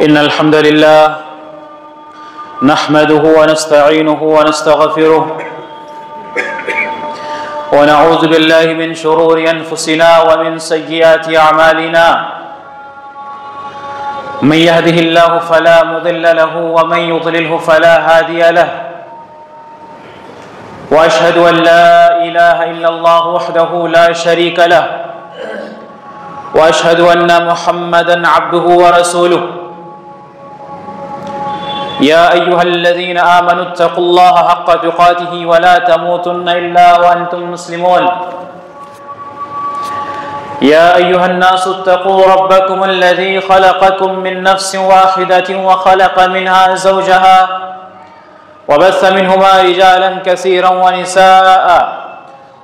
इन्नल हम्दुलिल्लाह नहमदुहु व नस्तईनुहु व नस्तगफिरुह व नऊज़ु बिल्लाहि मिन शुरूरि अनफुसिना व मिन सय्यिआति अअमालिना मन यहदिहिल्लाहु फला मुदिल्ल लहु व मन युद्लिलहु फला हादिय लहु व अशहदु अन ला इलाहा इल्लल्लाहु वहदहु ला शरीका लहु व अशहदु अन्ना मुहम्मदन अब्दुहु व रसूलुहु या अय्युहल्लज़ीना आमनुत्तक़ुल्लाहा हक़्क़ तुक़ातिही व ला तमूतुन्ना इल्ला व अंतुम मुस्लिमून या अय्युहन्नासुत्तक़ू रब्बकुमुल्लज़ी ख़लक़कुम मिन नफ़्सिन वाहिदतिन व ख़लक़ मिनहा ज़ौजहा व बस्स मिनहुमा रिजालन कसीरन व निसाअ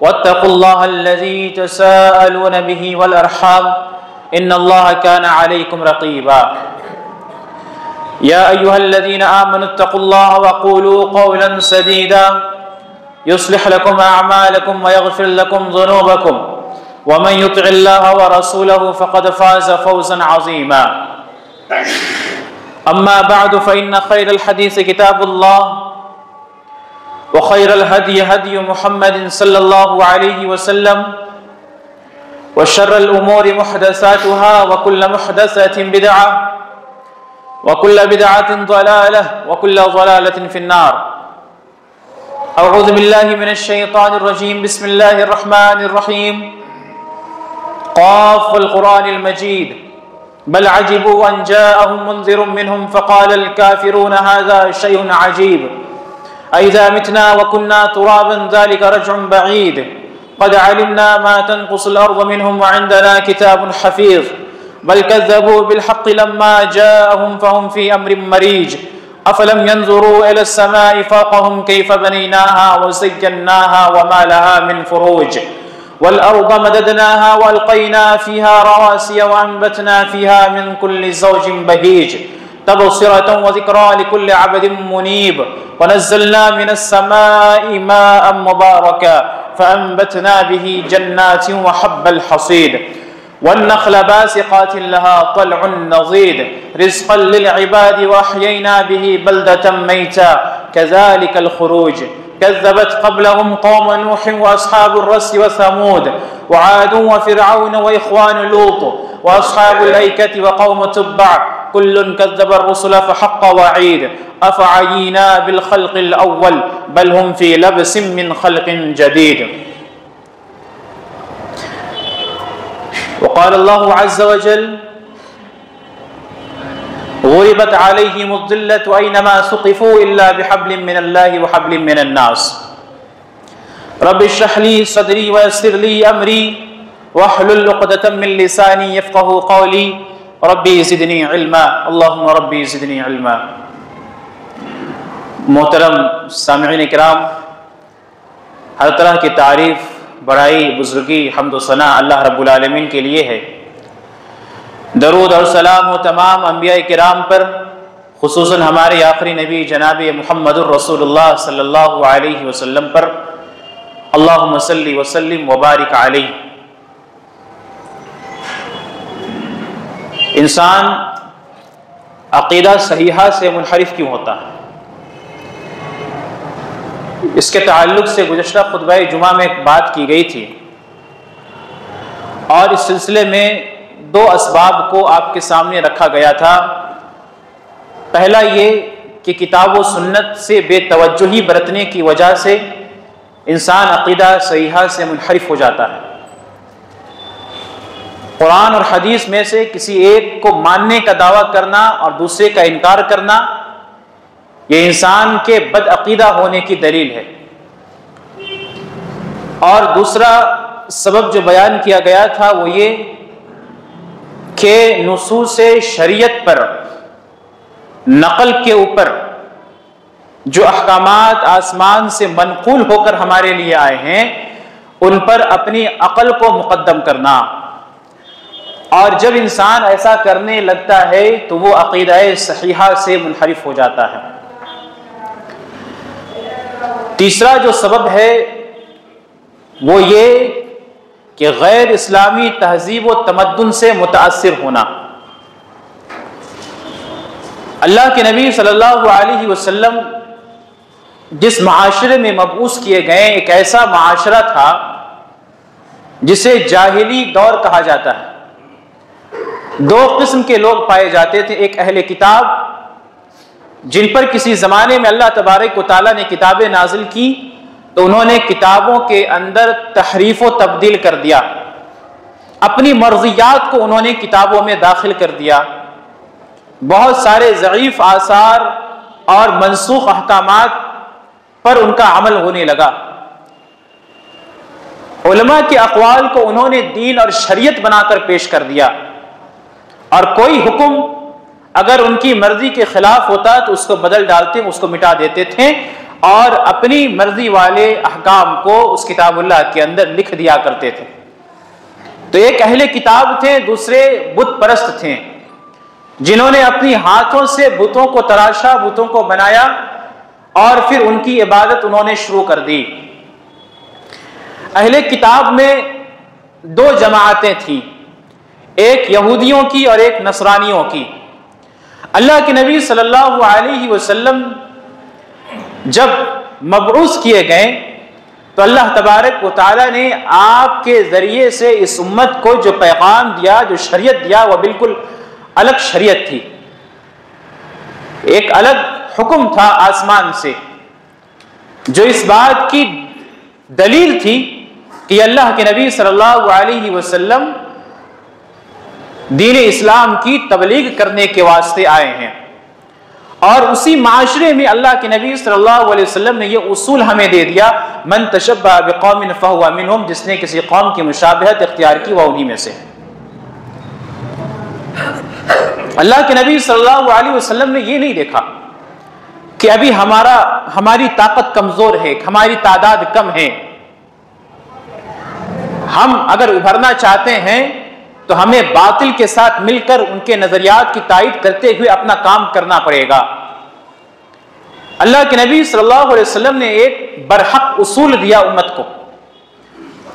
वत्तक़ुल्लाहल्लज़ी तसाअलून बिही वल अर्हाम इन्नल्लाहा कान अलैकुम रक़ीबा या अय्युहल्लज़ीना आमनुत्तक़ुल्लाहा वक़ूलू क़ौलन सदीदा युस्लिह लकुम अअमालकुम व यग़फिर लकुम ज़ुनूबकुम व मन युतिइल्लाह व रसूलहु फ़क़द फ़ाज़ फ़ौज़न अज़ीमा अम्मा बअद फ़इन्न ख़ैरल हदीस किताबुल्लाह व ख़ैरल हदी हदी मुहम्मदिन सल्लल्लाहु अलैहि वसल्लम व शर्रल उमूरि मुहदसातुहा व कुल्लु मुहदसतिन बिदअह व कुल्लु बिदअतिन ज़लालह व कुल्लु ज़लालतिन फ़िन्नार अऊज़ु बिल्लाहि मिनश शैतानिर रजीम बिस्मिल्लाहिर रहमानिर रहीम क़ाफ़ वल क़ुरानिल मजीद बल अजिबू अन जाअहुम मुन्ज़िरुम मिनहुम फ़क़ालल काफ़िरून हाज़ा शैउन अजीब अइज़ा मितना व कुन्ना तुराबन ज़ालिका रज्उन बईद क़द अलिमना मा तनक़ुसुल अर्ज़ु मिनहुम व इंदना किताबुन हफ़ीज़ बल कज़्ज़बू बिलहक़्क़ि लम्मा जाअहुम फ़हुम फ़ी अम्रिन मरीज अफ़लम यंज़ुरू इलस समाइ फ़ौक़हुम कैफ़ बनैनाहा व ज़य्यन्नाहा व मा लहा मिन फ़ुरूज वल अर्ज़ मददनाहा व अलक़ैना फ़ीहा रवासिय व अंबतना फ़ीहा मिन कुल्लि ज़ौजिन बहीज तबसिरतन व ज़िक्रा लिकुल्लि अब्दिन मुनीब व नज़्ज़लना मिनस समाइ माअन मुबारका फ़अंबतना बिही जन्नातिन व हब्बल हसीद वन्नख़्ल बासिक़ातिन लहा तलउन नज़ीद रिज़्क़न लिलइबादि व अह्यैना बिही बल्दतन मैता कज़ालिकल ख़ुरूज कज़्ज़बत क़ब्लहुम क़ौम नूह व अस्हाबुर रस्स व समूद व आद व फ़िरऔन व इख़वानु लूत व अस्हाबुल ऐकति व क़ौम तुब्बअ कुल्लुन कज़्ज़ब अर्रुसुल फ़हक़्क़ वഈद अफ़अयीना बिल ख़ल्क़िल अव्वल बल हुम फ़ी लब्सिन मिन ख़ल्क़िन जदीद वक़ाल अल्लाहु अज़्ज़ व जल ग़ुरिबत अलैहिमुज़्ज़िल्लतु ऐनमा सुक़िफ़ू इल्ला बिहब्लिन मिनल्लाहि व हब्लिन मिनन्नास रब्बि इश्रह ली सदरी व यस्सिर ली अमरी वहलुल उक़दतम मिन लिसानी यफ़क़हू क़ौली रब्बी ज़िदनी इल्मा अल्लाहुम्मा रब्बी ज़िदनी इल्मा। मोहतरम सामिईन किराम, हर तरह की तारीफ़, बड़ाई, बुज़ुर्गी, हम्द व सना अल्लाह रब्बुल आलमीन के लिए है। दरूद और सलाम हो तमाम अंबिया किराम पर, खुसूसन हमारे आखिरी नबी जनाब मुहम्मदुर रसूलुल्लाह सल्लल्लाहु अलैहि वसल्लम पर। अल्लाहुम्मा सल्लि व सल्लिम व बारिक अलैहि। इंसान अक़ीदा सहीहा से मुनहरिफ क्यों होता है? इसके ताल्लुक़ से गुज़श्ता खुतबा जुमा में एक बात की गई थी और इस सिलसिले में दो असबाब को आपके सामने रखा गया था। पहला ये कि किताब व सुन्नत से बेतवज्जुही बरतने की वजह से इंसान अक़ीदा सहीहा से मुनहरिफ हो जाता है। कुरान और हदीस में से किसी एक को मानने का दावा करना और दूसरे का इनकार करना, ये इंसान के बदअक़ीदा होने की दलील है। और दूसरा सबब जो बयान किया गया था वो ये कि नुसूस शरीयत पर नक़ल के ऊपर जो अहकामात आसमान से मनक़ूल होकर हमारे लिए आए हैं उन पर अपनी अक़ल को मुक़द्दम करना, और जब इंसान ऐसा करने लगता है तो वो अक़ीदा सहीहा से मुनहरिफ हो जाता है। तीसरा जो सबब है वो ये कि गैर इस्लामी तहजीब व तमद्दुन से मुतासिर होना। अल्लाह के नबी सल्लल्लाहु अलैहि वसल्लम जिस माशरे में मबऊस किए गए, एक ऐसा माशरा था जिसे जाहिली दौर कहा जाता है। दो किस्म के लोग पाए जाते थे, एक अहले किताब जिन पर किसी ज़माने में अल्लाह तबारक व तआला ने किताबें नाजिल की तो उन्होंने किताबों के अंदर तहरीफ व तब्दील कर दिया, अपनी मर्जियात को उन्होंने किताबों में दाखिल कर दिया, बहुत सारे ज़ईफ़ आसार और मनसूख अहकामात पर उनका अमल होने लगा। उलमा के अक़वाल को उन्होंने दीन और शरीयत बनाकर पेश कर दिया, और कोई हुक्म अगर उनकी मर्जी के खिलाफ होता तो उसको बदल डालते, उसको मिटा देते थे और अपनी मर्जी वाले अहकाम को उस किताबुल्लाह के अंदर लिख दिया करते थे। तो एक अहले किताब थे, दूसरे बुत परस्त थे जिन्होंने अपनी हाथों से बुतों को तराशा, बुतों को बनाया और फिर उनकी इबादत उन्होंने शुरू कर दी। अहले किताब में दो जमातें थीं, एक यहूदियों की और एक नसरानियों की। अल्लाह के नबी सल्लल्लाहु अलैहि वसल्लम जब मबऊस किए गए तो अल्लाह तबारक व तआला ने आपके जरिए से इस उम्मत को जो पैगाम दिया, जो शरीयत दिया, वह बिल्कुल अलग शरीयत थी। एक अलग हुक्म था आसमान से जो इस बात की दलील थी कि अल्लाह के नबी सल्लल्लाहु अलैहि वसल्लम दीन इस्लाम की तबलीग करने के वास्ते आए हैं। और उसी माशरे में अल्लाह के नबी सल्लल्लाहु अलैहि वसल्लम ने यह उसूल हमें दे दिया, मन तशब्बह बिकौमिन फहुवा मिनहुम, जिसने किसी कौम की मुशाबहत इख्तियार की वह उन्हीं में से है। अल्लाह के नबी सल्लल्लाहु अलैहि वसल्लम ने यह नहीं देखा कि अभी हमारी ताकत कमजोर है, हमारी तादाद कम है, हम अगर उभरना चाहते हैं तो हमें बातिल के साथ मिलकर उनके नजरियात की तायीद करते हुए अपना काम करना पड़ेगा। अल्लाह के नबी सल्लल्लाहु अलैहि वसल्लम ने एक बरहक उसूल दिया उम्मत को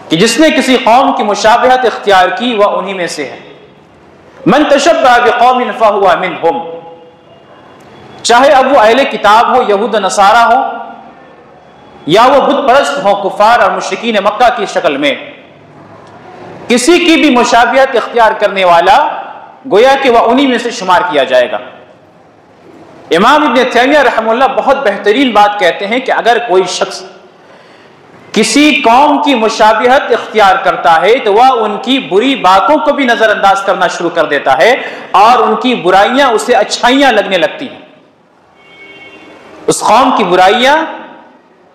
कि जिसने किसी कौम की मुशाबहत इख्तियार की वह उन्हीं में से है। मन तशब्बह बिकौमिन फहुवा मिनहुम, चाहे अब वो अहले किताब हो, यहूद नसारा हो, या वो बुत परस्त हो, कुफार और मुशरिकीन मक्का की शक्ल में, किसी की भी मुशाबहत इख्तियार करने वाला गोया कि वह उन्हीं में से शुमार किया जाएगा। इमाम इब्न तैमिया रहमतुल्लाह बहुत बेहतरीन बात कहते हैं कि अगर कोई शख्स किसी कौम की मुशाबहत इख्तियार करता है तो वह उनकी बुरी बातों को भी नजरअंदाज करना शुरू कर देता है और उनकी बुराइयां उसे अच्छाइयां लगने लगती हैं। उस कौम की बुराइयां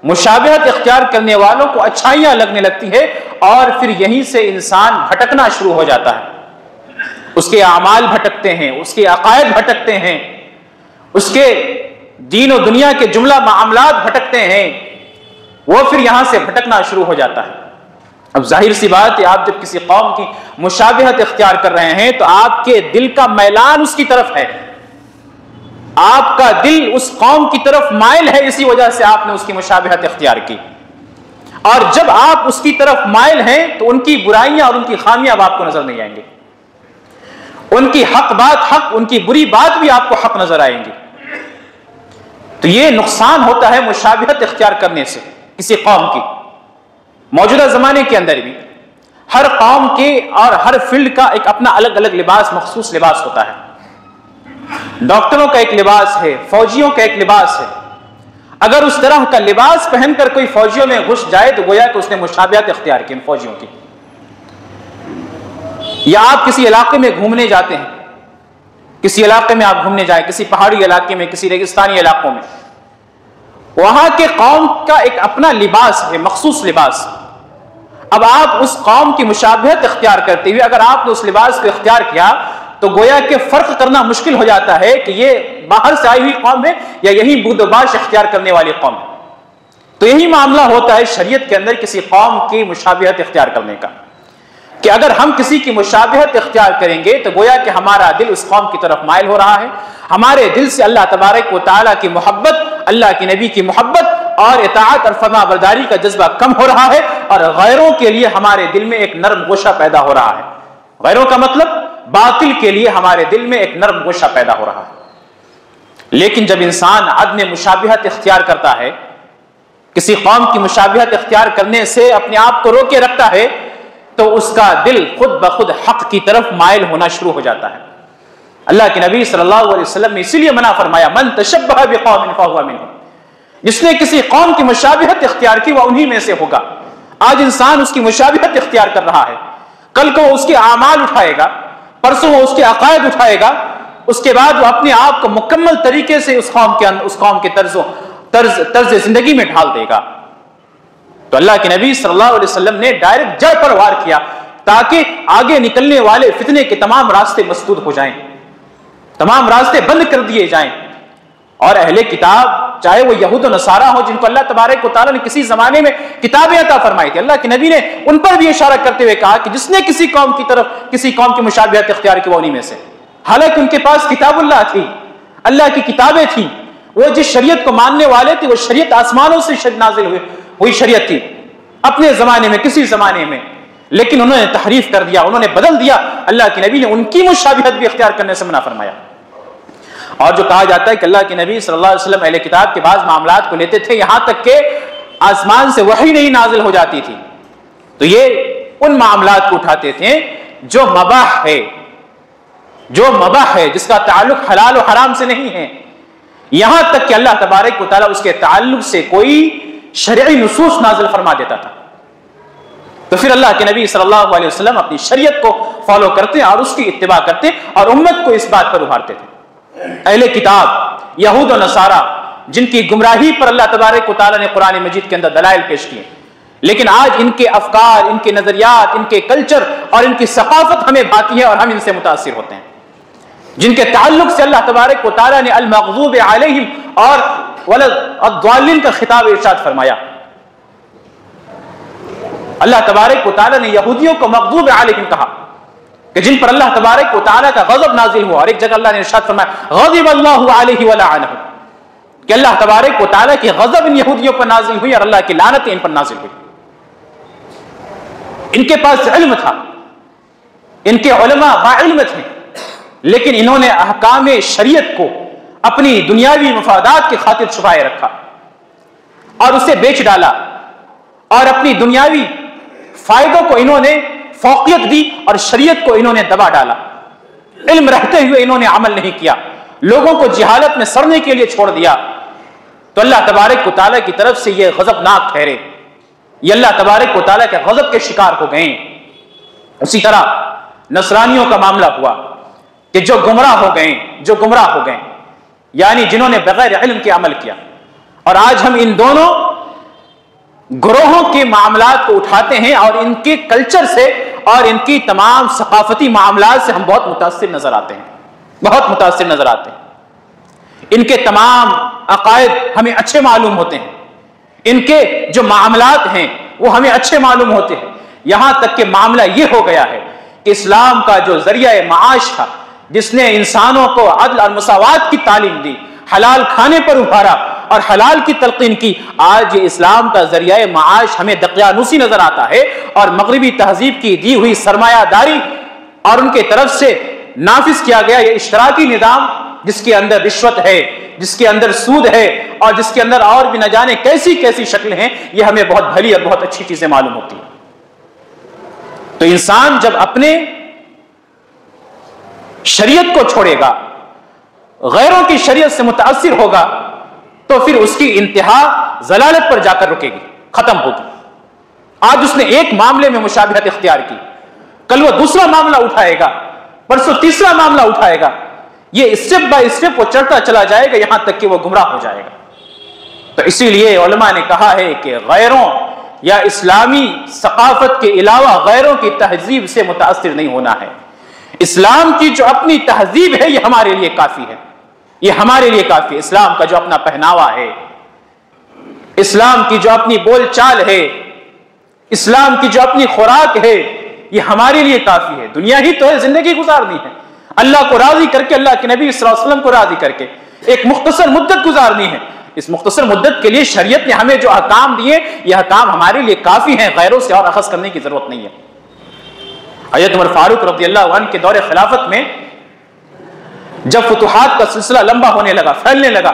मुशाबहत इख्तियार करने वालों को अच्छाइयां लगने लगती है और फिर यहीं से इंसान भटकना शुरू हो जाता है। उसके आमाल भटकते हैं, उसके अकायद भटकते हैं, उसके दीन और दुनिया के जुमला मामलात भटकते हैं, वो फिर यहां से भटकना शुरू हो जाता है। अब जाहिर सी बात है, आप जब किसी कौम की मुशाबहत इख्तियार कर रहे हैं तो आपके दिल का मैलान उसकी तरफ है, आपका दिल उस कौम की तरफ माइल है, इसी वजह से आपने उसकी मुशाबहत इख्तियार की। और जब आप उसकी तरफ माइल हैं तो उनकी बुराइयां और उनकी खामियां अब आपको नजर नहीं आएंगी, उनकी हक बात हक, उनकी बुरी बात भी आपको हक नजर आएंगी। तो यह नुकसान होता है मुशाबहत इख्तियार करने से किसी कौम की। मौजूदा जमाने के अंदर भी हर कौम के और हर फील्ड का एक अपना अलग अलग लिबास, मखसूस लिबास होता है। डॉक्टरों का एक लिबास है, फौजियों का एक लिबास है। अगर उस तरह का लिबास पहनकर कोई फौजियों में घुस जाए तो गोया कि उसने मुशाबहत इख्तियार की फौजियों की। या आप किसी इलाके में घूमने जाते हैं, किसी इलाके में आप घूमने जाए, किसी पहाड़ी इलाके में, किसी रेगिस्तानी इलाकों में, वहां के कौम का एक अपना लिबास है, मखसूस लिबास। अब आप उस कौम की मुशाबहत इख्तियार करते हुए अगर आपने उस लिबास को इख्तियार किया तो गोया कि फर्क करना मुश्किल हो जाता है कि ये बाहर से आई हुई कौम है या यही बुदबाश इख्तियार करने वाली कौम है। तो यही मामला होता है शरीयत के अंदर किसी कौम की मुशाबहत इख्तियार करने का, कि अगर हम किसी की मुशाबहत इख्तियार करेंगे तो गोया कि हमारा दिल उस कौम की तरफ माइल हो रहा है, हमारे दिल से अल्लाह तबारक व तआला की मोहब्बत, अल्लाह के नबी की मोहब्बत और इताअत और फरमाबरदारी का जज्बा कम हो रहा है और गैरों के लिए हमारे दिल में एक नर्म गोशा पैदा हो रहा है। गैरों का मतलब बातिल के लिए हमारे दिल में एक नर्म गोशा पैदा हो रहा है। लेकिन जब इंसान अदम मुशाबिहत इख्तियार करता है, किसी कौम की मुशाबिहत इख्तियार करने से अपने आप को रोके रखता है, तो उसका दिल खुद ब खुद हक की तरफ माइल होना शुरू हो जाता है। अल्लाह के नबी सल्लल्लाहु अलैहि वसल्लम ने इसीलिए मना फरमाया, मन तशब्बह बिकौमिन फहुवा मिनहुम, जिसने किसी कौम की मुशाबिहत इख्तियार की वह उन्हीं में से होगा। आज इंसान उसकी मुशाबिहत इख्तियार कर रहा है, कल को उसके आमाल उठाएगा, परसों वो उसके अकायद उठाएगा, उसके बाद वो अपने आप को मुकम्मल तरीके से उस कौम के तर्ज जिंदगी में ढाल देगा। तो अल्लाह के नबी सल्लल्लाहु अलैहि वसल्लम ने डायरेक्ट जड़ पर वार किया ताकि आगे निकलने वाले फितने के तमाम रास्ते मसदूद हो जाएं, तमाम रास्ते बंद कर दिए जाएं। और अहले किताब, चाहे वो यहूद और नसारा हो, जिनको अल्लाह तबारक व तआला ने किसी जमाने में किताबें अता फरमाई थी, अल्लाह के नबी ने उन पर भी इशारा करते हुए कहा कि जिसने किसी कौम की मुशाबिहत इख्तियार की वो उन्हीं में से। हालांकि उनके पास किताबुल्लाह थी, अल्लाह की किताबें थी, वो जिस शरीयत को मानने वाले थे वो शरीयत आसमानों से नाजिल हुई शरीयत थी अपने जमाने में, किसी जमाने में, लेकिन उन्होंने तहरीफ कर दिया, उन्होंने बदल दिया। अल्लाह के नबी ने उनकी मुशाबिहत भी इख्तियार करने से मना फरमाया। और जो कहा जाता है कि अल्लाह के नबी सल्लल्लाहु अलैहि वसल्लम अहले किताब के बाद मामलात को लेते थे यहां तक के आसमान से वही नहीं नाजिल हो जाती थी, तो ये उन मामलात को उठाते थे जो मबाह है, जिसका ताल्लुक हलाल और हराम से नहीं है। यहां तक कि अल्लाह तबारक व तआला उसके ताल्लुक से कोई शरई नुसूस नाजिल फरमा देता था, तो फिर अल्लाह के नबी सल्लल्लाहु अलैहि वसल्लम अपनी शरीयत को फॉलो करते और उसकी इत्तिबा करते और उम्मत को इस बात पर उभारते थे। अहले किताब यहूद और नसारा, जिनकी गुमराही पर अल्लाह तबारक व तआला ने कुरान मजीद के अंदर दलाइल पेश किए, लेकिन आज इनके अफकार, इनके नजरियात, इनके कल्चर और इनकी सकाफत हमें भाती है और हम इनसे मुतासिर होते हैं, जिनके ताल्लुक से अल्लाह तबारक व तआला ने अल मग़ज़ूब अलैहिम और वलद्दालिन का खिताब इरशाद फरमाया। अल्लाह तबारक व तआला ने यहूदियों को मग़ज़ूब अलैहिम कहा कि जिन पर अल्लाह तबारक व तआला का गज़ब नाजिल हुआ, और एक जगह अल्लाह ने इरशाद फरमाया ग़ज़िबल्लाहु अलैहि व लअनहु, कि अल्लाह तबारक व तआला की गज़ब इन यहूदियों पर नाजिल हुई और अल्लाह की लानत इन पर नाजिल हुई। इनके पास इल्म था, इनके उलमा बाइल्म थे, लेकिन इन्होंने अहकाम शरीयत को अपनी दुनियावी मफादात की खातिर छुपाए रखा और उसे बेच डाला और अपनी दुनियावी फायदों को इन्होंने फौकियत दी और शरीयत को इन्होंने दबा डाला। इल्म रहते हुए इन्होंने अमल नहीं किया, लोगों को जिहालत में सड़ने के लिए छोड़ दिया, तो अल्लाह तबारक व तआला की तरफ से ये गजबनाक ठहरे, ये अल्लाह तबारक व तआला के गजब के शिकार हो गए। उसी तरह नसरानियों का मामला हुआ कि जो गुमराह हो गए, यानी जिन्होंने बगैर इल्म के अमल किया। और आज हम इन दोनों ग्रोहों के मामलात को उठाते हैं और इनके कल्चर से और इनकी तमाम सकाफती मामलात से हम बहुत मुतासिर नजर आते हैं, इनके तमाम अकायद हमें अच्छे मालूम होते हैं, इनके जो मामलात हैं वो हमें अच्छे मालूम होते हैं। यहां तक कि मामला ये हो गया है कि इस्लाम का जो जरिया माश था, जिसने इंसानों को अदल और मसावात की तालीम दी, हलाल खाने पर उभारा और हलाल की तलकीन की, आज ये इस्लाम का जरिया माश हमें दकियानूसी नजर आता है और मगरिबी तहजीब की दी हुई सरमायादारी और उनके तरफ से नाफिज किया गया ये इश्तराकी निज़ाम, जिसके अंदर रिश्वत है, जिसके अंदर सूद है और जिसके अंदर और भी न जाने कैसी कैसी शक्ल हैं, ये हमें बहुत भली और बहुत अच्छी चीजें मालूम होती हैं। तो इंसान जब अपने शरीयत को छोड़ेगा, गैरों की शरीयत से मुतासिर होगा, तो फिर उसकी इंतहा जलालत पर जाकर रुकेगी, खत्म होगी। आज उसने एक मामले में मुशाबिहत इख्तियार की, कल वो दूसरा मामला उठाएगा, परसों तीसरा मामला उठाएगा, ये स्टेप बाय स्टेप वो चढ़ता चला जाएगा यहां तक कि वो गुमराह हो जाएगा। तो इसीलिए उलमा ने कहा है कि गैरों या इस्लामी सकाफत के अलावा गैरों की तहजीब से मुतासिर नहीं होना है। इस्लाम की जो अपनी तहजीब है ये हमारे लिए काफी है, ये हमारे लिए काफी है। इस्लाम का जो अपना पहनावा है, इस्लाम की जो अपनी बोलचाल है, इस्लाम की जो अपनी खुराक है, ये हमारे लिए काफी है। दुनिया ही तो है, जिंदगी गुजारनी है, अल्लाह को राजी करके, अल्लाह के नबी सल्लल्लाहु अलैहि वसल्लम को राजी करके एक मुख्तसर मुद्दत गुजारनी है। इस मुख्तसर मुद्दत के लिए शरीयत ने हमें जो अहकाम दिए, यह अहकाम हमारे लिए काफी हैं, गैरों से और अखज़ करने की जरूरत नहीं है। हज़रत उमर फारूक रज़ियल्लाहु अन्हु के दौरे खिलाफत में जब फुतुहात का सिलसिला लंबा होने लगा, फैलने लगा,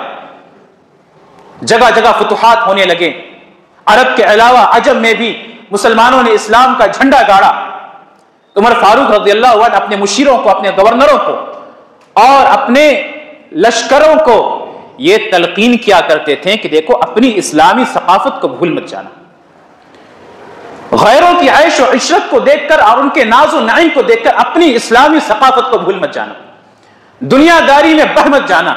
जगह जगह फुतुहात होने लगे, अरब के अलावा अजम में भी मुसलमानों ने इस्लाम का झंडा गाड़ा, उमर फारूक रज़ियल्लाहु अन्हु अपने मुशीरों को, अपने गवर्नरों को और अपने लश्करों को यह तलकीन किया करते थे कि देखो अपनी इस्लामी सकाफत को भूल मत जाना, गैरों की ऐश और इशरत को देखकर और उनके नाज़ो नाइम को देखकर अपनी इस्लामी सकाफत को भूल मत जाना, दुनियादारी में बह मत जाना।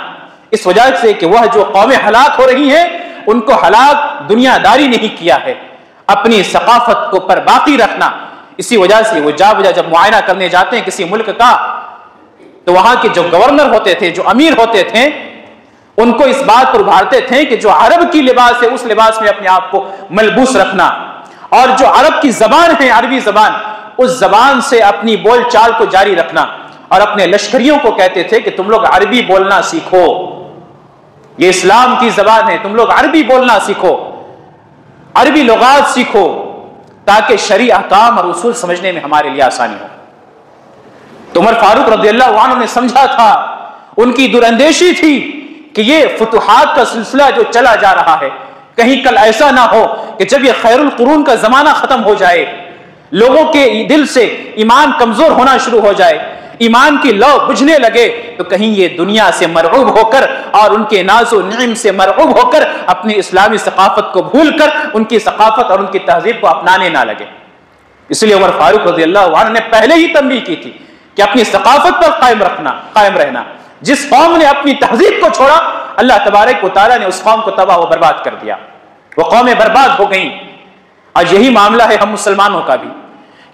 इस वजह से कि वह जो कौमें हलाक हो रही हैं उनको हलाक दुनियादारी नहीं किया है, अपनी सकाफत को पर बाकी रखना। इसी वजह से वो जब मुआयना करने जाते हैं किसी मुल्क का, तो वहां के जो गवर्नर होते थे, जो अमीर होते थे, उनको इस बात पर उभारते थे कि जो अरब की लिबास है उस लिबास में अपने आप को मलबूस रखना, और जो अरब की जबान है, अरबी जबान, उस जबान से अपनी बोलचाल को जारी रखना। और अपने लश्करियों को कहते थे कि तुम लोग अरबी बोलना सीखो, ये इस्लाम की जबान है, तुम लोग अरबी बोलना सीखो, अरबी लुगात सीखो, ताकि शरई अहकाम और उसूल समझने में हमारे लिए आसानी हो। तो उमर फारूक रज़ियल्लाहु अन्हु ने समझा था, उनकी दुरंदेशी थी कि ये फुतुहात का सिलसिला जो चला जा रहा है, कहीं कल ऐसा ना हो कि जब ये खैरुल कुरून का जमाना खत्म हो जाए, लोगों के दिल से ईमान कमजोर होना शुरू हो जाए, ईमान की लौ बुझने लगे, तो कहीं ये दुनिया से मरऊब होकर और उनके नाज़ो निम से मरऊब होकर अपनी इस्लामी सकाफत को भूलकर उनकी सकाफत और उनकी तहजीब को अपनाने ना लगे। इसलिए उमर फारूक रज़ियल्लाहु अन्हु ने पहले ही तंबीह की थी कि अपनी सकाफत पर कायम रहना। जिस कौम ने अपनी तहजीब को छोड़ा, अल्लाह तबारक व तआला ने उस कौम को तबाह व बर्बाद कर दिया, वो कौमें बर्बाद हो गईं। और यही मामला है हम मुसलमानों का भी,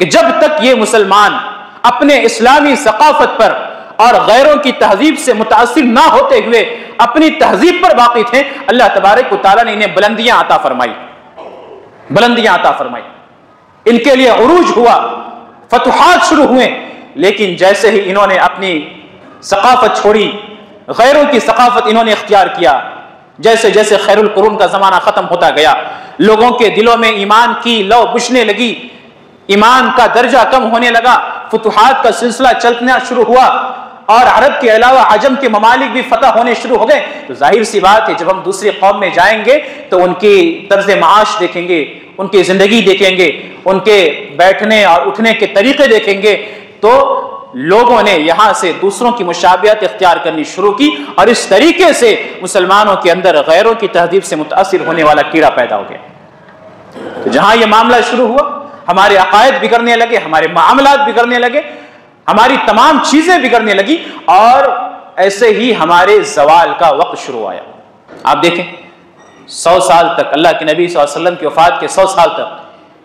कि जब तक ये मुसलमान अपने इस्लामी सकाफत पर और गैरों की तहजीब से मुतासिर ना होते हुए अपनी तहजीब पर बाकी थे, अल्लाह तबारक व तआला ने इन्हें बुलंदियां अता फरमाई, बुलंदियां अता फरमाई, इनके लिए उरूज हुआ, फतुहात शुरू हुए। लेकिन जैसे ही इन्होंने अपनी सकाफत छोड़ी, गैरों की सकाफत इन्होंने इख्तियार किया, जैसे जैसे खैरुल कुरून का जमाना खत्म होता गया, लोगों के दिलों में ईमान की लौ बुझने लगी, ईमान का दर्जा कम होने लगा, फुतुहात का सिलसिला चलना शुरू हुआ और अरब के अलावा अजम के ममालिक भी फतह होने शुरू हो गए। तो जाहिर सी बात है, जब हम दूसरी कौम में जाएंगे तो उनकी तर्ज माश देखेंगे, उनकी जिंदगी देखेंगे, उनके बैठने और उठने के तरीके देखेंगे, तो लोगों ने यहां से दूसरों की मुशाबियत इख्तियार करनी शुरू की और इस तरीके से मुसलमानों के अंदर गैरों की तहजीब से मुतासिर होने वाला कीड़ा पैदा हो गया। तो जहां यह मामला शुरू हुआ, हमारे अकायद बिगड़ने लगे, हमारे मामलात बिगड़ने लगे, हमारी तमाम चीजें बिगड़ने लगी, और ऐसे ही हमारे जवाल का वक्त शुरू आया। आप देखें 100 साल तक, अल्लाह के नबी सल्लल्लाहु अलैहि वसल्लम की वफात के 100 साल तक,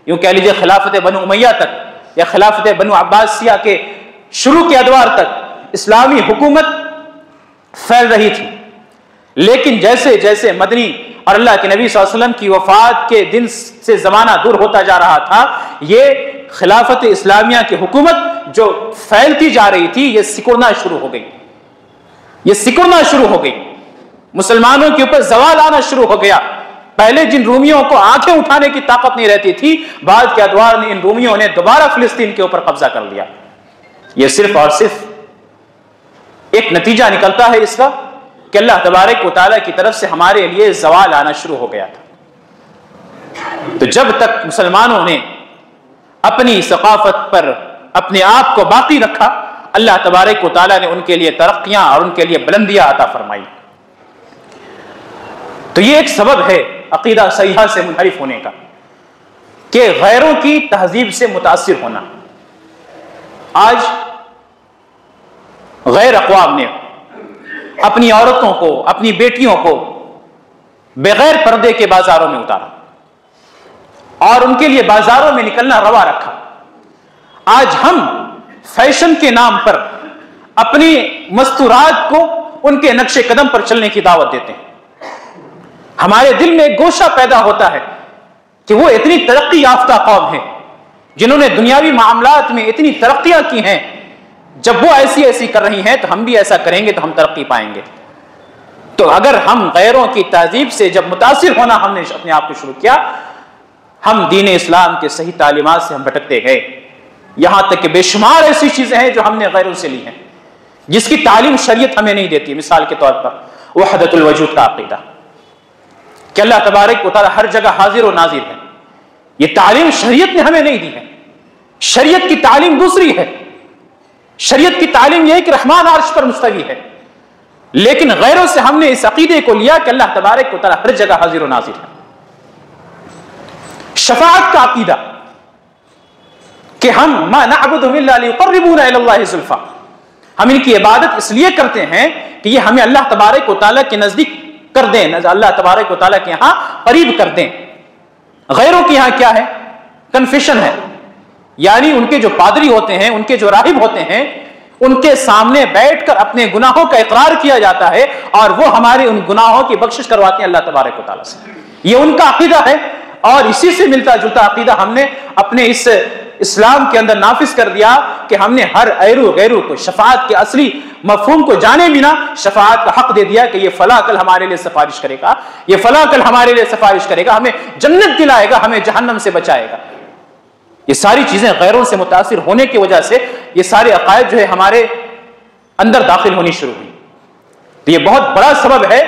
यूं कह लीजिए खिलाफत बनु उमैया तक या खिलाफत बनु अब्बासिया के शुरू के अदवार तक इस्लामी हुकूमत फैल रही थी। लेकिन जैसे जैसे मदनी और अल्लाह के नबी सल्लल्लाहु अलैहि वसल्लम की वफात के दिन से जमाना दूर होता जा रहा था, ये खिलाफत इस्लामिया की हुकूमत जो फैलती जा रही थी, ये सिकुड़ना शुरू हो गई, ये सिकुड़ना शुरू हो गई, मुसलमानों के ऊपर जवाल आना शुरू हो गया। पहले जिन रूमियों को आंखें उठाने की ताकत नहीं रहती थी, बाद के अदवार ने इन रूमियों ने दोबारा फिलिस्तीन के ऊपर कब्जा कर लिया। यह सिर्फ और सिर्फ एक नतीजा निकलता है इसका कि अल्लाह तबारक व तआला की तरफ से हमारे लिए जवाल आना शुरू हो गया था। तो जब तक मुसलमानों ने अपनी सकाफत पर अपने आप को बाकी रखा, अल्लाह तबारक व तआला ने उनके लिए तरक्कियां और उनके लिए बुलंदियां अता फरमाई। तो ये एक सबब है अकीदा सहीहा से मुनहरिफ होने का, कि गैरों की तहजीब से मुतासिर होना। आज गैर अक़वाम ने अपनी औरतों को, अपनी बेटियों को बगैर पर्दे के बाजारों में उतारा और उनके लिए बाजारों में निकलना रवा रखा। आज हम फैशन के नाम पर अपनी मस्तूरात को उनके नक्शे कदम पर चलने की दावत देते हैं। हमारे दिल में एक गोशा पैदा होता है कि वो इतनी तरक्की याफ्ता कौम है, जिन्होंने दुनियावी मामलात में इतनी तरक्कियां की हैं, जब वो ऐसी ऐसी कर रही हैं तो हम भी ऐसा करेंगे तो हम तरक्की पाएंगे। तो अगर हम गैरों की तहजीब से जब मुतासिर होना हमने अपने आप को शुरू किया, हम दीन इस्लाम के सही तालीमात से हम भटकते गए। यहां तक कि बेशुमार ऐसी चीजें हैं जो हमने गैरों से ली हैं, जिसकी तालीम शरीयत हमें नहीं देती। मिसाल के तौर पर वहदतुल वजूद का अकीदा कि अल्लाह तबारक व तआला हर जगह हाजिर और नाजिर है, ये तालीम शरीयत ने हमें नहीं दी है। शरीयत की तालीम दूसरी है। शरीयत की तालीम यह है कि रहमान अर्श पर मुस्तवी है, लेकिन गैरों से हमने इस अकीदे को लिया कि अल्लाह तबारक व तआला हर जगह हाजिर और नाजिर है। शफाअत का अकीदा कि हम मा नअबुदुहुम इल्ला लियुक़र्रिबूना इलल्लाहि ज़ुल्फ़ा, हम इनकी इबादत इसलिए करते हैं कि ये हमें अल्लाह तबारक व तआला के नजदीक कर दें, अल्लाह तबारक व तआला के यहां करीब कर दें। गैरों के यहां क्या है? कन्फेशन है, यानी उनके जो पादरी होते हैं, उनके जो राहिब होते हैं, उनके सामने बैठकर अपने गुनाहों का इकरार किया जाता है और वो हमारे उन गुनाहों की बख्शिश करवाते हैं अल्लाह तबारक व तआला से। ये उनका अकीदा है और इसी से मिलता जुलता अकीदा हमने अपने इस इस्लाम के अंदर नाफिज कर दिया कि हमने हर ऐरू गैरू को शफाअत के असली मफहूम को जाने बिना शफाअत का हक दे दिया कि ये फला कल हमारे लिए सिफारिश करेगा, ये फला कल हमारे लिए सिफारिश करेगा, हमें जन्नत दिलाएगा, हमें जहन्नम से बचाएगा। ये सारी चीजें गैरों से मुतासिर होने की वजह से ये सारे अकायद जो है हमारे अंदर दाखिल होनी शुरू हुई। तो ये बहुत बड़ा सबब है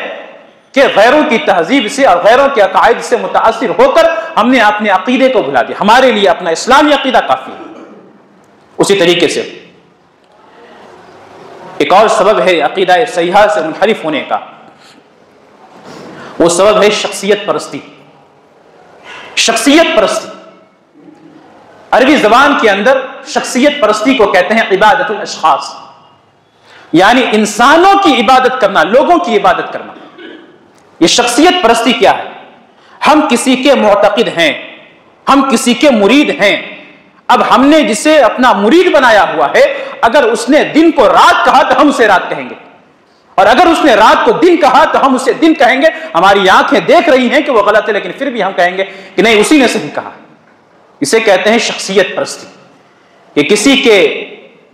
कि गैरों की तहजीब से और गैरों के अकायद से मुतासिर होकर हमने अपने अकीदे को भुला दिया। हमारे लिए अपना इस्लामी अकीदा काफी है। उसी तरीके से एक और सबब है अकीदा सहीहा से मुनहरिफ होने का, वो सबब है शख्सियत परस्ती। शख्सियत परस्ती अरबी जबान के अंदर शख्सियत परस्ती को कहते हैं इबादतुल अशखास, यानी इंसानों की इबादत करना, लोगों की इबादत करना। ये शख्सियत परस्ती क्या है? हम किसी के मुअतकिद हैं, हम किसी के मुरीद हैं। अब हमने जिसे अपना मुरीद बनाया हुआ है, अगर उसने दिन को रात कहा तो हम उसे रात कहेंगे, और अगर उसने रात को दिन कहा तो हम उसे दिन कहेंगे। हमारी आंखें देख रही हैं कि वो गलत है, लेकिन फिर भी हम कहेंगे कि नहीं, उसी ने सही कहा। इसे कहते हैं शख्सियत परस्ती, कि किसी के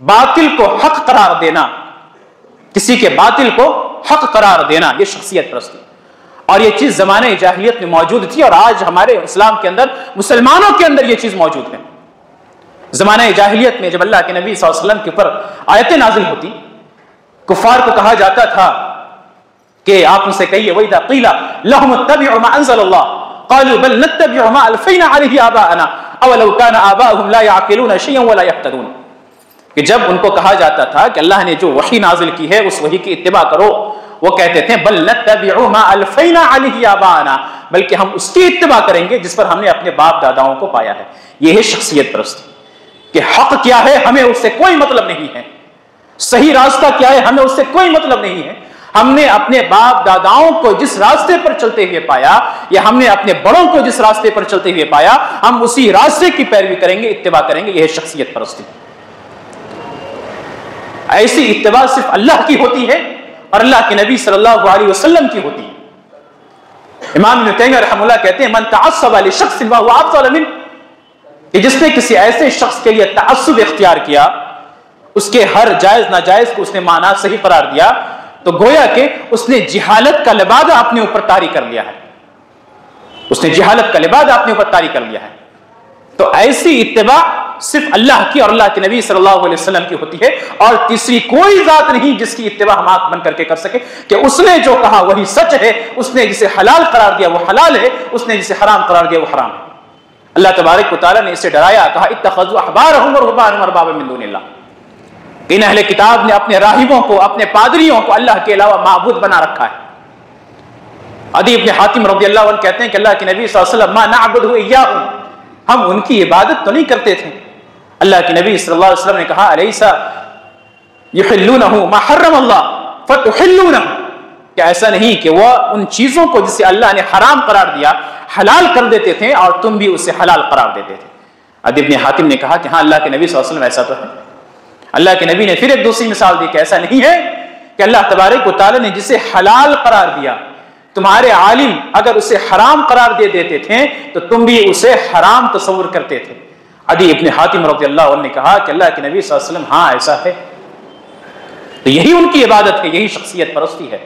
बातिल को हक करार देना, किसी के बातिल को हक करार देना, यह शख्सियत परस्ती। और यह चीज जमाने जाहिलियत में मौजूद थी और आज हमारे इस्लाम के अंदर, मुसलमानों के अंदर यह चीज मौजूद है। जमाने जाहिलियत में जब अल्लाह के नबी सल्लल्लाहु अलैहि वसल्लम के ऊपर आयतें नाजिल होती, कुफार को कहा जाता था कि आप उनसे कहिए वइदा क़ीला लहुम इत्तबिउ मा अंज़लल्लाह क़ालू बल नत्तबिउ मा अलफ़ैना अलैहि आबाअना अवलौ काना आबाउहुम ला यअक़िलूना शयअन वला यहतदून। कि जब उनको कहा जाता था कि अल्लाह ने जो वही नाजिल की है उस वही की इत्तिबा करो, वो कहते थे बल नत्तबिउ मा अलफ़ैना अलैहि आबाअना, बल्कि हम उसकी इत्तिबा करेंगे जिस पर हमने अपने बाप दादाओं को पाया है। यह है शख्सियत परस्ती कि हक क्या है हमें उससे कोई मतलब नहीं है, सही रास्ता क्या है हमें उससे कोई मतलब नहीं है। हमने अपने बाप दादाओं को जिस रास्ते पर चलते हुए पाया, या हमने अपने बड़ों को जिस रास्ते पर चलते हुए पाया, हम उसी रास्ते की पैरवी करेंगे, इत्तिबा करेंगे। यह शख्सियत परस्ती। ऐसी इत्तिबा सिर्फ अल्लाह की होती है और अल्लाह के नबी सल्लल्लाहु अलैहि वसल्लम की होती है। इमाम इब्न तैमिय्या रहमतुल्लाह कहते हैं मन तअस्सब लिशख्सिन व हुवा अफज़ल मिन, कि जिसने किसी ऐसे शख्स के लिए तअस्सुब इख्तियार किया, उसके हर जायज नाजायज को उसने माना सही करार दिया, तो गोया कि उसने जिहालत का लिबादा अपने ऊपर तारी कर लिया है, उसने जिहालत का लिबादा अपने ऊपर तारी कर लिया है। तो ऐसी इत्तिबा सिर्फ अल्लाह की और अल्लाह के नबी सल्लल्लाहु अलैहि वसल्लम की होती है, और तीसरी कोई जात नहीं जिसकी इत्तिबा हम आंख बंद करके कर सके कि उसने जो कहा वही सच है, उसने जिसे हलाल करार दिया वो हलाल है, उसने जिसे हराम करार दिया वो हराम है। अल्लाह तबारक व तआला ने इससे डराया, कहा इत्तखज़ू अहबारहुम व रुहबानहुम अरबाबा मिन दुनिल्लाह। इन अहले किताब ने अपने राहिबों को, अपने पादरियों को अल्लाह के अलावा माबूद बना रखा है। अदी इब्न हातिम रज़ियल्लाहु अन्हु कहते हैं कि अल्लाह के नबी सल्लल्लाहु अलैहि वसल्लम मा नअबुदु इय्याहुम, हम उनकी इबादत तो नहीं करते थे। अल्लाह के नबी सल्लल्लाहु अलैहि वसल्लम ने कहा अलैसा युहिल्लूनहु मा हर्रमल्लाह फतुहिल्लूनहु, क्या ऐसा नहीं कि वह उन चीजों को जिसे अल्लाह ने हराम करार दिया हलाल कर देते थे और तुम भी उसे हलाल करार देते थे। अदी इब्न हातिम ने कहा कि हाँ, अल्लाह के नबी सल्लल्लाहु अलैहि वसल्लम ऐसा तो है। अल्लाह के नबी ने फिर एक दूसरी मिसाल दी कि ऐसा नहीं है कि अल्लाह तबारक व तआला ने जिसे हलाल करार दिया, तुम्हारे आलिम अगर उसे हराम करार दे देते थे तो तुम भी उसे हराम तस्वुर करते थे। अदी इब्न हातिम रज़ियल्लाहु अन्हु ने कहा कि अल्लाह के नबी सल्लल्लाहु अलैहि वसल्लम हाँ ऐसा है। तो यही उनकी इबादत है, यही शख्सियत परस्ती है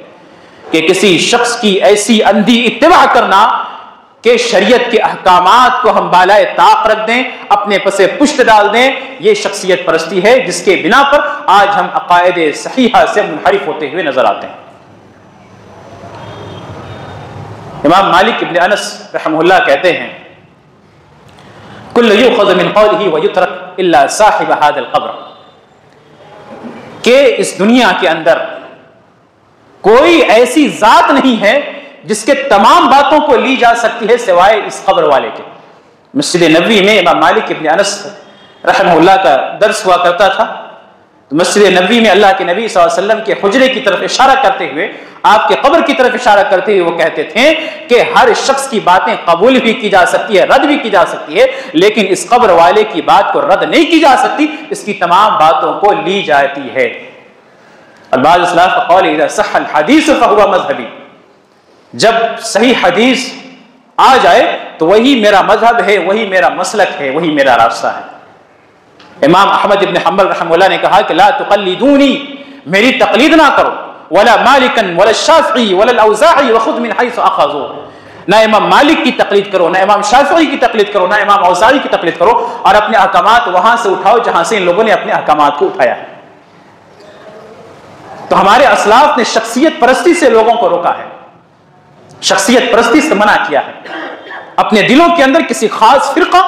कि किसी शख्स की ऐसी अंधी इत्तिबा करना कि शरीयत के अहकामात को हम बालाए ताक रख दें, अपने पसे पुश्त डाल दें, ये शख्सियत परस्ती है जिसके बिना पर आज हम अकायदे सहीहा से मुनहरिफ होते हुए नजर आते हैं। इमाम मालिक इब्न अनस रहमहुल्लाह कहते हैं, कुल्लु युखज़ मिन क़ौलिही व युतरक इल्ला साहिब हादिल क़ब्र, कि इस दुनिया के अंदर कोई ऐसी जात नहीं है जिसके तमाम बातों को ली जा सकती है सिवाय इस कब्र वाले के। मस्जिद नबवी में इमाम मालिक इब्न अनस रहमहुल्लाह का दर्स हुआ करता था, तो मस्जिद नबवी में अल्लाह के नबी सल्लल्लाहु अलैहि वसल्लम के हुजरे की तरफ इशारा करते हुए, आपके कब्र की तरफ इशारा करते हुए वो कहते थे कि हर शख्स की बातें कबूल भी की जा सकती है, रद्द भी की जा सकती है, लेकिन इस कब्र वाले की बात को रद्द नहीं की जा सकती, इसकी तमाम बातों को ली जाती है। अल्बाज़ सलाफ़ का क़ौल इज़ा सह्हल हदीस फ़हुवा मज़हबी, जब सही हदीस आ जाए तो वही मेरा मजहब है, वही मेरा मसलक है, वही मेरा रास्ता है। इमाम अहमद इब्न हम्बल रहमतुल्लाह ने कहा कि ला तुक़ल्लिदूनी, मेरी तक़लीद ना करो, वला मालिकन वला शाफ़ी वला औज़ाई व खुद मिन हैसु अख़ज़ू, ना इमाम मालिक की तक़लीद करो, ना इमाम शाफ़ी की तक़लीद करो, ना इमाम औज़ाई की तक़लीद करो, और अपने अहकामात वहां से उठाओ जहां से इन लोगों ने अपने अहकामात को उठाया है। तो हमारे असलाफ ने शख्सियत परस्ती से लोगों को रोका है, शख्सियत परस्ती से मना किया है। अपने दिलों के अंदर किसी खास फिरका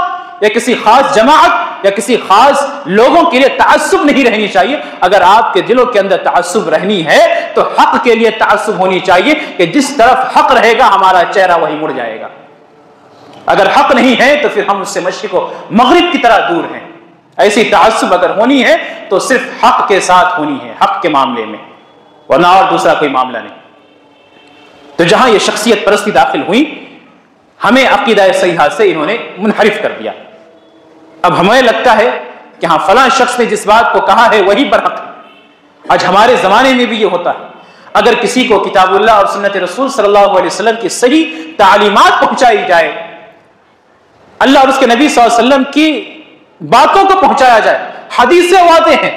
या किसी खास जमाअत या किसी खास लोगों के लिए तअस्सुब नहीं रहनी चाहिए। अगर आपके दिलों के अंदर तअस्सुब रहनी है तो हक के लिए तअस्सुब होनी चाहिए कि जिस तरफ हक रहेगा हमारा चेहरा वही मुड़ जाएगा। अगर हक नहीं है तो फिर हम उससे मशरिक़ व मग़रिब की तरह दूर हैं। ऐसी तअस्सुब अगर होनी है तो सिर्फ हक के साथ होनी है, हक के मामले में, वरना और दूसरा कोई मामला नहीं। तो जहां ये शख्सियत परस्ती दाखिल हुई, हमें अकीदा सहीहा से इन्होंने मुनहरिफ कर दिया। अब हमें लगता है कि हाँ फलां शख्स ने जिस बात को कहा है वही बरहक है। आज हमारे जमाने में भी ये होता है, अगर किसी को किताबुल्लाह और सुन्नत रसूल सल्लल्लाहु अलैहि वसल्लम की सही तालीमात पहुंचाई जाए, अल्लाह और उसके नबी सल्लल्लाहु अलैहि वसल्लम की बातों को पहुंचाया जाए, हदीसें वादे हैं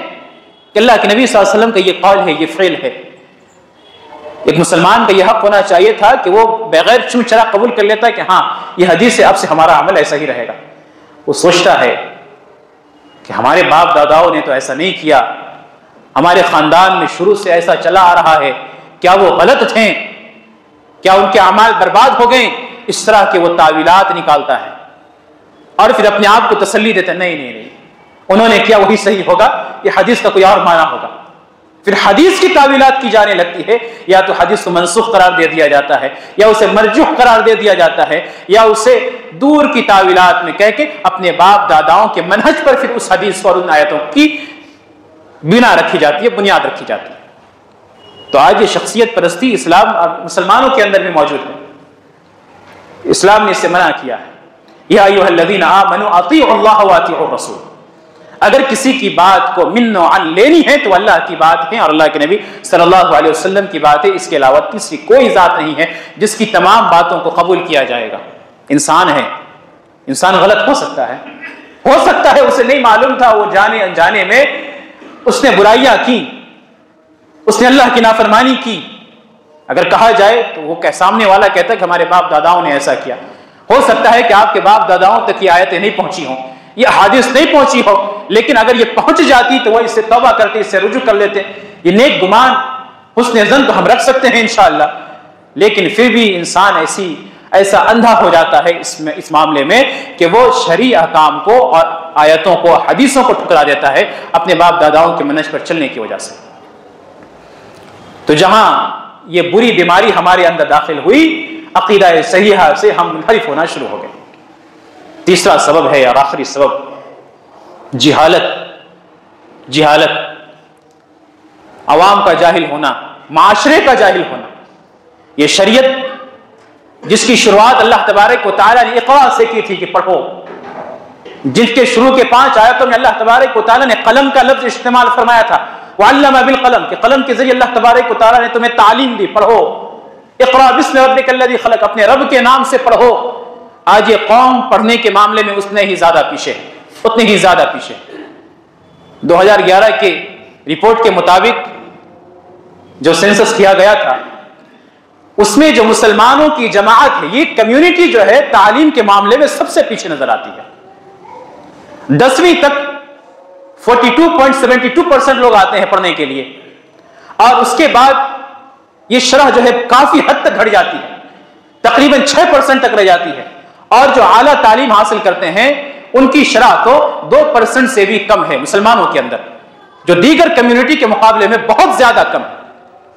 कि अल्लाह के नबी सल्लल्लाहु अलैहि वसल्लम का ये कौल है, ये फ़िल है, एक मुसलमान का यह हक होना चाहिए था कि वो बगैर चूचरा कबूल कर लेता है कि हाँ ये हदीस है, अब से हमारा अमल ऐसा ही रहेगा। वो सोचता है कि हमारे बाप दादाओं ने तो ऐसा नहीं किया, हमारे खानदान में शुरू से ऐसा चला आ रहा है, क्या वो गलत थे, क्या उनके अमाल बर्बाद हो गए, इस तरह के वो तावीलात निकालता है और फिर अपने आप को तसल्ली देता है, नहीं नहीं नहीं उन्होंने किया वही सही होगा, ये हदीस का कोई और माना होगा। फिर हदीस की तावीलात की जाने लगती है, या तो हदीस को मनसूख करार दे दिया जाता है, या उसे मरजूह करार दे दिया जाता है, या उसे दूर की तावीलात में कह के अपने बाप दादाओं के मनहज पर फिर उस हदीस और उन आयतों की बिना रखी जाती है, बुनियाद रखी जाती है। तो आज ये शख्सियत परस्ती इस्लाम और मुसलमानों के अंदर भी मौजूद है। इस्लाम ने इससे मना किया है, या अय्युहल्लज़ीना आमनू अतीउल्लाह व अतीउर रसूल। अगर किसी की बात को मिन्नो अन लेनी है तो अल्लाह की बात है और अल्लाह के नबी सल्लल्लाहु अलैहि वसल्लम की बात है, इसके अलावा तीसरी कोई जात नहीं है जिसकी तमाम बातों को कबूल किया जाएगा। इंसान है, इंसान गलत हो सकता है उसे नहीं मालूम था, वो जाने अनजाने में उसने बुराइयां की, उसने अल्लाह की नाफरमानी की। अगर कहा जाए तो वो सामने वाला कहता है कि हमारे बाप दादाओं ने ऐसा किया। हो सकता है कि आपके बाप दादाओं तक ये आयतें नहीं पहुंची हों, ये हादिस नहीं पहुंची हो, लेकिन अगर ये पहुंच जाती तो वह इससे तौबा करते, इससे रुजू कर लेते। ये नेक गुमान हुस्न ज़न तो हम रख सकते हैं इंशाअल्लाह, लेकिन फिर भी इंसान ऐसा अंधा हो जाता है इस मामले में कि वो शरई अहकाम को और आयतों को, हदीसों को ठुकरा देता है अपने बाप दादाओं के मनहज पर चलने की वजह से। तो जहां ये बुरी बीमारी हमारे अंदर दाखिल हुई, अकीदा सहीहा से हम मुनहरिफ होना शुरू हो गए। तीसरा सबब है और आखिरी सबब जिहालत, अवाम का जाहिल होना, माशरे का जाहिल होना। यह शरीयत जिसकी शुरुआत अल्लाह तबारक व तआला ने इक़रा से की थी कि पढ़ो, जिसके शुरू के 5 आयतों में अल्लाह तबारक व तआला ने कलम का लफ्ज इस्तेमाल फरमाया था, वअल्लम बिल कलम, के कलम के जरिए अल्लाह तबारक व तआला ने तुम्हें तालीम दी, पढ़ो। इक़रा बिस्मि रब्बिकल्लज़ी खलक़, अपने रब के नाम से पढ़ो। आज ये कौम पढ़ने के मामले में उतने ही ज्यादा पीछे है। 2011 के रिपोर्ट के मुताबिक जो सेंसस किया गया था उसमें जो मुसलमानों की जमात है, ये कम्युनिटी जो है तालीम के मामले में सबसे पीछे नजर आती है। 10वीं तक 42.72% लोग आते हैं पढ़ने के लिए, और उसके बाद ये शरह जो है काफी हद तक घट जाती है, तकरीबन 6% तक रह जाती है। और जो आला तालीम हासिल करते हैं उनकी शरह तो 2% से भी कम है मुसलमानों के अंदर, जो दीगर कम्युनिटी के मुकाबले में बहुत ज्यादा कम है।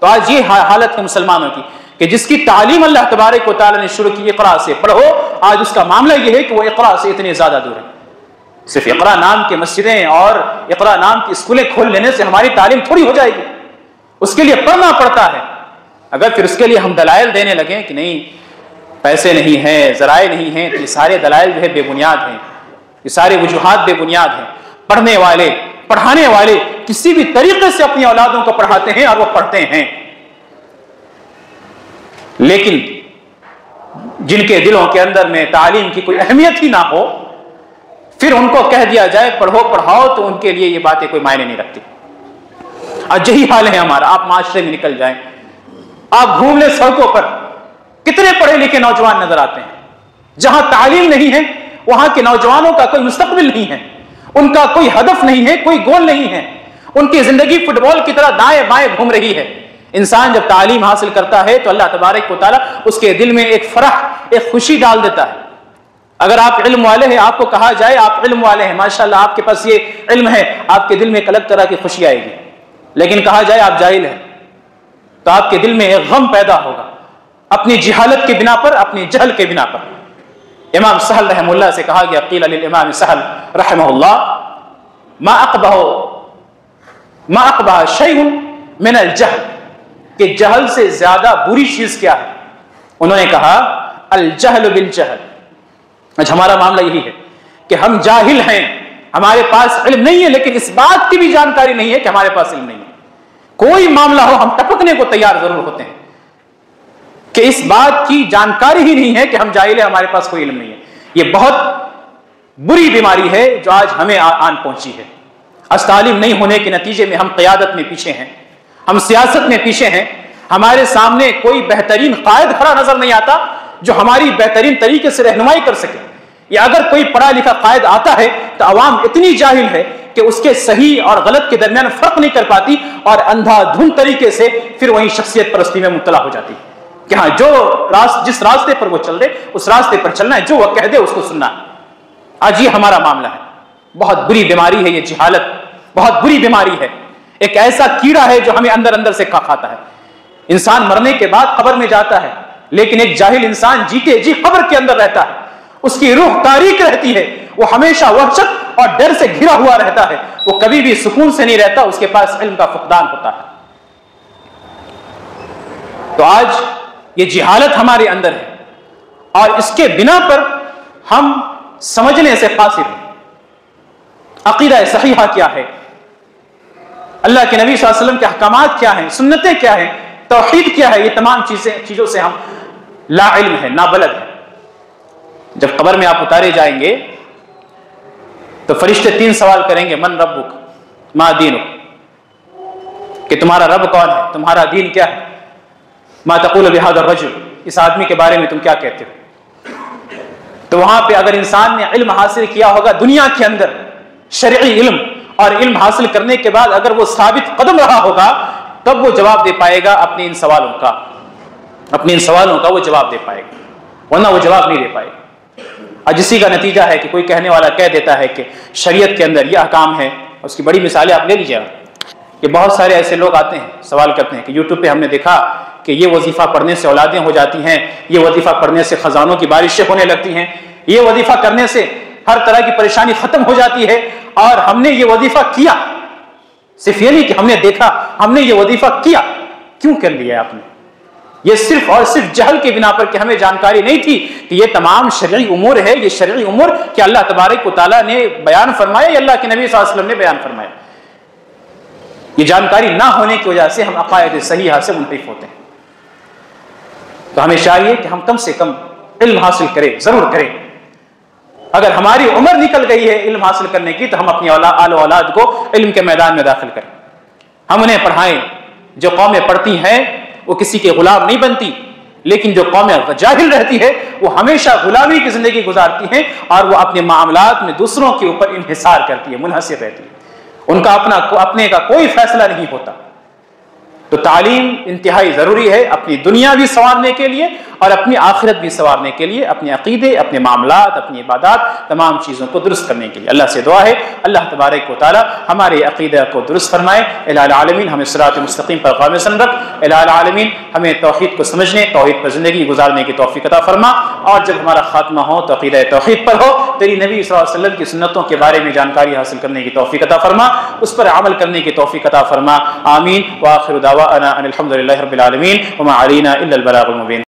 तो आज ये हालत है मुसलमानों की कि जिसकी तालीम अल्लाह तबारक व तआला ने शुरू की इक़रा से पढ़ो, आज उसका मामला यह है कि वो इक़रा से इतने ज्यादा दूर है। सिर्फ इक़रा नाम की मस्जिदें और इक़रा नाम की स्कूलें खोल लेने से हमारी तालीम थोड़ी हो जाएगी, उसके लिए पढ़ना पड़ता है। अगर फिर उसके लिए हम दलाइल देने लगे कि नहीं पैसे नहीं हैं, ज़राए नहीं हैं, तो ये सारे दलाइल जो है बेबुनियाद हैं, ये सारे वजूहात बेबुनियाद हैं। पढ़ने वाले पढ़ाने वाले किसी भी तरीके से अपनी औलादों को पढ़ाते हैं और वो पढ़ते हैं, लेकिन जिनके दिलों के अंदर में तालीम की कोई अहमियत ही ना हो, फिर उनको कह दिया जाए पढ़ो पढ़ाओ, तो उनके लिए ये बातें कोई मायने नहीं रखती। आज यही हाल है हमारा। आप माशरे में निकल जाएं, आप घूम ले सड़कों पर, कितने पढ़े लिखे नौजवान नजर आते हैं। जहां तालीम नहीं है वहां के नौजवानों का कोई मुस्तकबिल नहीं है, उनका कोई हदफ नहीं है, कोई गोल नहीं है, उनकी जिंदगी फुटबॉल की तरह दाएं बाएं घूम रही है। इंसान जब तालीम हासिल करता है तो अल्लाह तबारक व तआला उसके दिल में एक फरह, एक खुशी डाल देता है। अगर आप इल्म वाले हैं, आपको कहा जाए आप इल्म वाले हैं, माशाल्लाह आपके पास ये इल्म है, आपके दिल में एक अलग तरह की खुशी आएगी। लेकिन कहा जाए आप जाहिल हैं, तो आपके दिल में एक गम पैदा होगा, अपनी जिहालत के बिना पर, अपनी जहल के बिना पर। इमाम सहल रहमुल्लाह से कहा गया, क़ील लिल इमाम सहल रहमहुल्लाह मा अक़बह शैउन मिनल जहल, कि जहल से ज्यादा बुरी चीज क्या है? उन्होंने कहा अल जहल बिल जहल। अच्छा, हमारा मामला यही है कि हम जाहिल हैं, हमारे पास इल्म नहीं है, लेकिन इस बात की भी जानकारी नहीं है कि हमारे पास इल्म नहीं है। कोई मामला हो हम टपकने को तैयार जरूर होते हैं कि इस बात की जानकारी ही नहीं है कि हम जाहिल हैं, हमारे पास कोई इल्म नहीं है। ये बहुत बुरी बीमारी है जो आज हमें आन पहुंची है। आज तालीम नहीं होने के नतीजे में हम क़यादत में पीछे हैं, हम सियासत में पीछे हैं, हमारे सामने कोई बेहतरीन कायद खड़ा नजर नहीं आता जो हमारी बेहतरीन तरीके से रहनुमाई कर सके। या अगर कोई पढ़ा लिखा कायद आता है तो अवाम इतनी जाहिल है कि उसके सही और गलत के दरमियान फर्क नहीं कर पाती और अंधाधुंध तरीके से फिर वही शख्सियत परस्ती में मुब्तला हो जाती है कि हाँ, जो जिस रास्ते पर वो चल रहे उस रास्ते पर चलना है, जो वह कह दे उसको सुनना है। आज ये हमारा मामला है। बहुत बुरी बीमारी है ये जिहालत, बहुत बुरी बीमारी है। एक ऐसा कीड़ा है जो हमें अंदर अंदर से खाता है। इंसान मरने के बाद कब्र में जाता है, लेकिन एक जाहिल इंसान जीते जी कब्र के अंदर रहता है, उसकी रूह तारीक रहती है, वो हमेशा वहशत और डर से घिरा हुआ रहता है, वो कभी भी सुकून से नहीं रहता, उसके पास इल्म का फुकदान होता है। तो आज ये जिहालत हमारे अंदर है और इसके बिना पर हम समझने से कासिर हैं। अकीदा सहीहा क्या है, अल्लाह के नबी सल्लल्लाहु अलैहि वसल्लम के अहकामात क्या हैं, सुन्नतें क्या हैं, तौहीद क्या है, ये तमाम चीजों से हम ला इल्म है, नाबलद है। जब कब्र में आप उतारे जाएंगे तो फरिश्ते 3 सवाल करेंगे, मन रब्बुक मा दीनुक, कि तुम्हारा रब कौन है, तुम्हारा दीन क्या है, मा तक़ूलु बिहाज़ा रजुल, इस आदमी के बारे में तुम क्या कहते हो। तो वहां पे अगर इंसान ने इल्म हासिल किया होगा दुनिया के अंदर, शरई इल्म, और इल्म हासिल करने के बाद अगर वो साबित कदम रहा होगा, तब वो जवाब दे पाएगा अपने इन सवालों का वो जवाब दे पाएगा, वरना वो जवाब नहीं दे पाएगा। और इसी का नतीजा है कि कोई कहने वाला कह देता है कि शरीयत के अंदर यह अहकाम है। उसकी बड़ी मिसालें आप ले लीजिएगा कि बहुत सारे ऐसे लोग आते हैं, सवाल करते हैं कि यूट्यूब पे हमने देखा कि ये वजीफा पढ़ने से औलादें हो जाती हैं, ये वजीफा पढ़ने से खजानों की बारिशें होने लगती हैं, ये वजीफा करने से हर तरह की परेशानी खत्म हो जाती है, और हमने ये वजीफा किया। सिर्फ ये नहीं कि हमने देखा, हमने ये वजीफा किया। क्यों कर लिया आपने? ये सिर्फ और सिर्फ जहल के बिना पर कि हमें जानकारी नहीं थी कि ये तमाम शरई उमूर है, ये शरई उमूर कि अल्लाह तबारक व तआला ने बयान फरमाया या अल्लाह के नबी सल्लल्लाहु अलैहि वसल्लम ने बयान फरमाया। ये जानकारी ना होने की वजह से हम अक़ायद सहीहा से मुनहरिफ होते हैं। तो हमें चाहिए कि हम कम से कम इल्म हासिल करें, जरूर करें। अगर हमारी उम्र निकल गई है इल्म हासिल करने की, तो हम अपनी आल औलाद को इल्म के मैदान में दाखिल करें, हम उन्हें पढ़ाएं। जो कौमें पढ़ती हैं वो किसी के गुलाम नहीं बनती, लेकिन जो कौमें जाहिल रहती है वो हमेशा गुलामी की जिंदगी गुजारती हैं और वो अपने मामलात में दूसरों के ऊपर इन्हिसार करती है, मुनहसिर रहती है, उनका अपने का कोई फैसला नहीं होता। तो तालीम इंतहाई ज़रूरी है अपनी दुनिया भी संवारने के लिए और अपनी आखिरत भी संवारने के लिए, अपने अकीदे, अपने मामलात, अपनी इबादत, तमाम चीज़ों को दुरुस्त करने के लिए। अल्लाह से दुआ है अल्लाह तबारक व तआला हमारे अकीदे को दुरुस्त फरमाए। इलाहुल आलमीन हमें सिरात मुस्तकीम पर क़ाइम रख। इलाहुल आलमीन हमें तौहीद को समझने, तौहीद पर ज़िंदगी गुजारने की तौफीक अता फरमा और जब हमारा खात्मा हो तो अकीदा तौहीद पर हो, तेरी नबी सल्लल्लाहु अलैहि वसल्लम की सुन्नतों के बारे में जानकारी हासिल करने की तौफीक अता फरमा, उस पर अमल करने की तौफीक अता फरमा। आमीन व आखिरु दावाना अनिल हम्दुलिल्लाहि रब्बिल आलमीन व मा अलैना इल्लल बलागुल मुबीन।